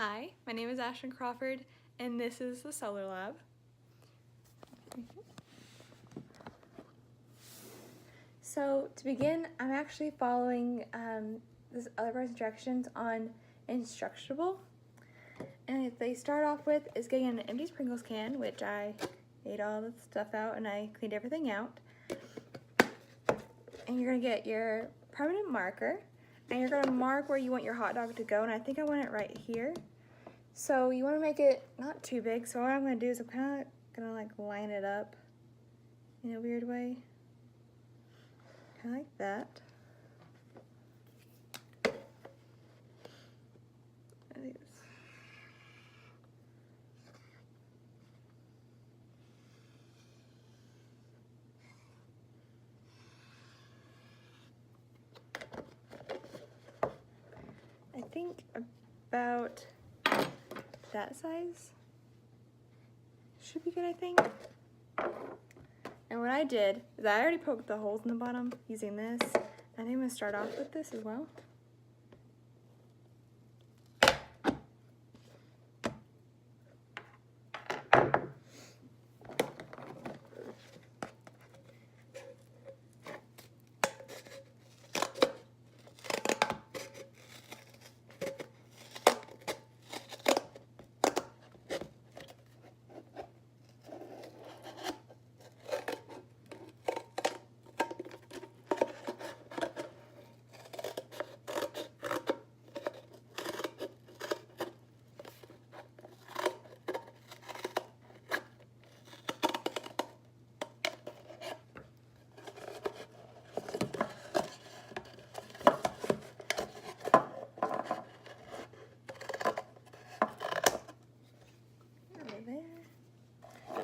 Hi, my name is Ashton Crawford, and this is the Solar Lab. So to begin, I'm actually following this other person's directions on Instructable. And they start off with is getting an empty Pringles can, which I ate all the stuff out and I cleaned everything out. And you're gonna get your permanent marker, and you're gonna mark where you want your hot dog to go, and I think I want it right here. So you wanna make it not too big, so what I'm gonna do is I'm kinda gonna like line it up in a weird way. Kinda like that. I think about that size should be good, I think. And what I did is I already poked the holes in the bottom using this. I think I'm gonna start off with this as well.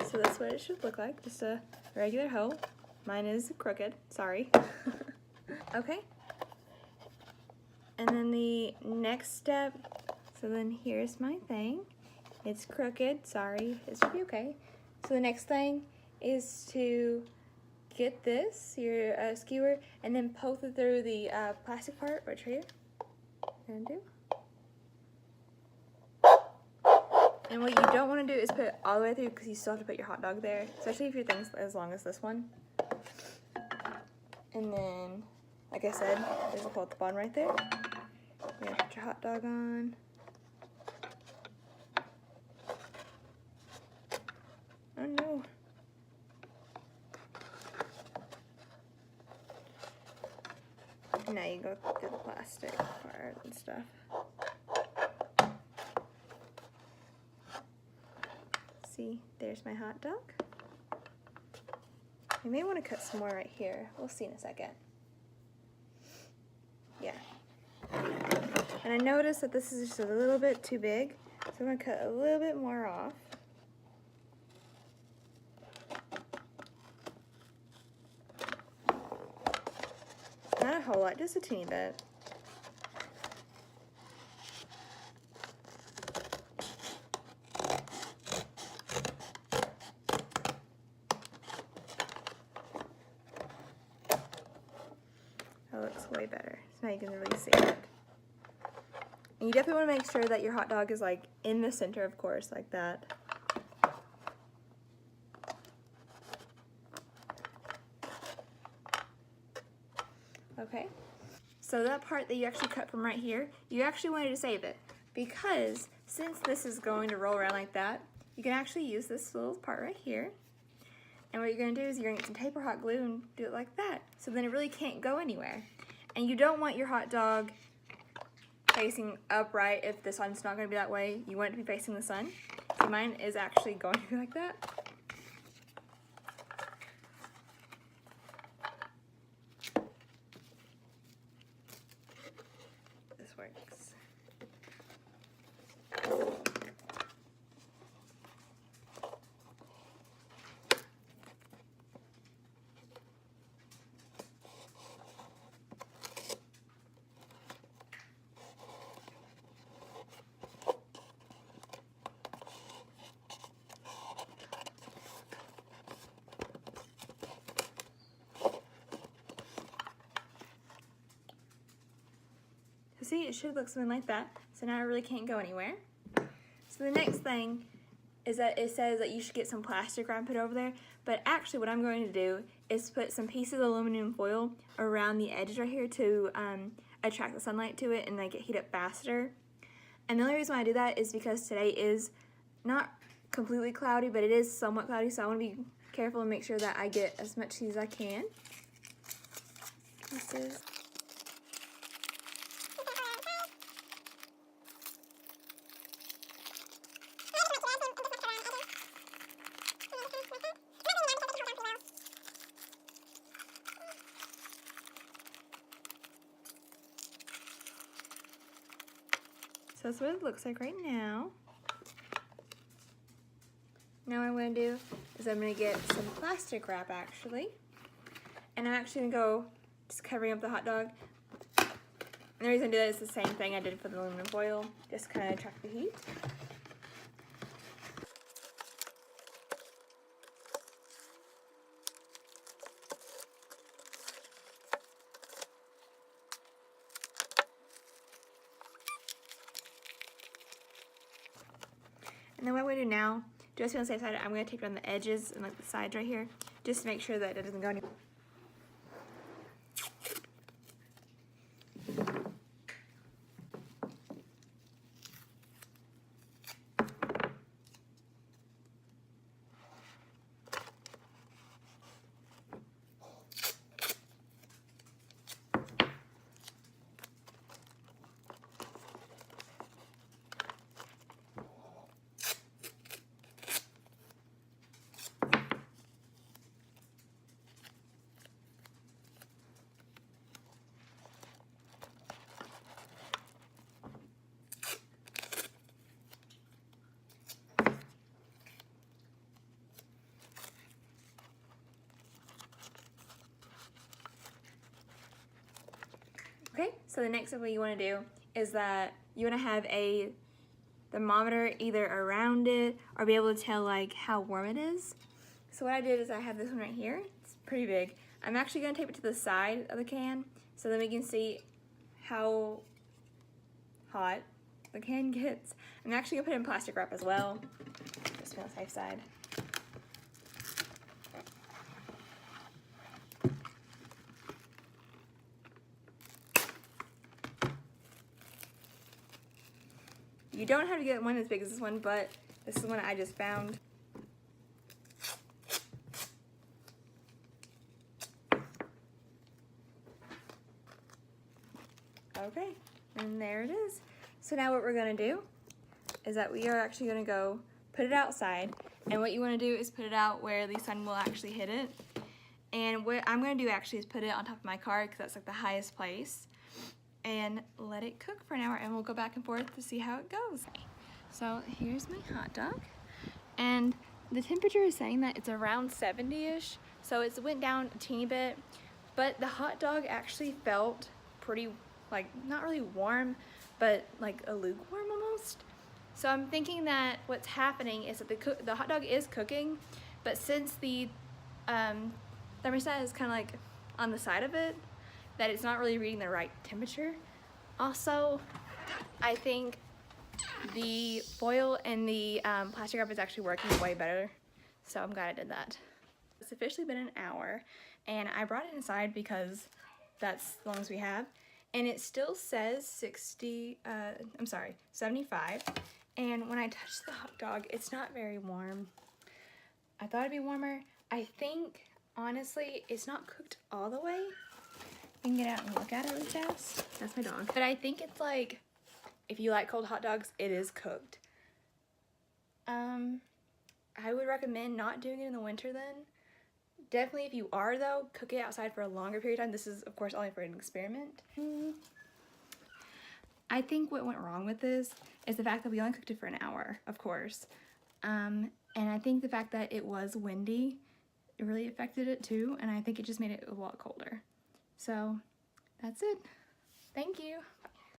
So that's what it should look like, just a regular hoe. Mine is crooked, sorry. Okay. And then the next step, so then here's my thing. It's crooked, sorry, it should be okay. So the next thing is to get this, your skewer, and then poke it through the plastic part right here. And do. And what you don't want to do is put it all the way through because you still have to put your hot dog there, especially if your thing's as long as this one. And then, like I said, there's a hole at the bottom right there. You're going to put your hot dog on. Oh no. And now you go through the plastic part and stuff. See, there's my hot dog. I may want to cut some more right here. We'll see in a second. Yeah. And I noticed that this is just a little bit too big, so I'm going to cut a little bit more off. Not a whole lot, just a teeny bit. That looks way better. So now you can really see it. And you definitely want to make sure that your hot dog is like in the center, of course, like that. Okay. So that part that you actually cut from right here, you actually wanted to save it because since this is going to roll around like that, you can actually use this little part right here. And what you're going to do is you're going to get some tape or hot glue and do it like that. So then it really can't go anywhere. And you don't want your hot dog facing upright if the sun's not going to be that way. You want it to be facing the sun. So mine is actually going to be like that. This works. So see, it should look something like that. So now it really can't go anywhere. So the next thing is that it says that you should get some plastic wrap and put over there, but actually what I'm going to do is put some pieces of aluminum foil around the edges right here to attract the sunlight to it and make it heat up faster. And the only reason why I do that is because today is not completely cloudy, but it is somewhat cloudy, so I want to be careful and make sure that I get as much heat as I can. Pieces. So that's what it looks like right now. Now what I'm going to do is I'm going to get some plastic wrap actually. And I'm actually going to go just covering up the hot dog. And the reason I do that is the same thing I did for the aluminum foil, just kind of attract the heat. And then what I'm going to do now, just on the safe side, I'm going to tape it on the edges and like the sides right here, just to make sure that it doesn't go anywhere. Okay, so the next thing you want to do is that you want to have a thermometer either around it or be able to tell like how warm it is. So what I did is I have this one right here. It's pretty big. I'm actually going to tape it to the side of the can so then we can see how hot the can gets. I'm actually going to put it in plastic wrap as well, just on the safe side. You don't have to get one as big as this one, but this is one I just found. Okay, and there it is. So now what we're gonna do is that we are actually gonna go put it outside, and what you wanna do is put it out where the sun will actually hit it. And what I'm gonna do actually is put it on top of my car because that's like the highest place, and let it cook for an hour, and we'll go back and forth to see how it goes. So here's my hot dog, and the temperature is saying that it's around 70-ish, so it's went down a teeny bit, but the hot dog actually felt pretty, like, not really warm, but like a lukewarm almost. So I'm thinking that what's happening is that the hot dog is cooking, but since the thermostat is kind of like on the side of it, that it's not really reading the right temperature. Also, I think the foil and the plastic wrap is actually working way better, so I'm glad I did that. It's officially been an hour, and I brought it inside because that's the longest we have, and it still says 75, and when I touch the hot dog, it's not very warm. I thought it'd be warmer. I think, honestly, it's not cooked all the way. You can get out and look at it really fast. That's my dog. But I think it's like, if you like cold hot dogs, it is cooked. I would recommend not doing it in the winter then. Definitely if you are though, cook it outside for a longer period of time. This is of course only for an experiment. I think what went wrong with this is the fact that we only cooked it for an hour, of course. And I think the fact that it was windy, it really affected it too, and I think it just made it a lot colder. So that's it. Thank you.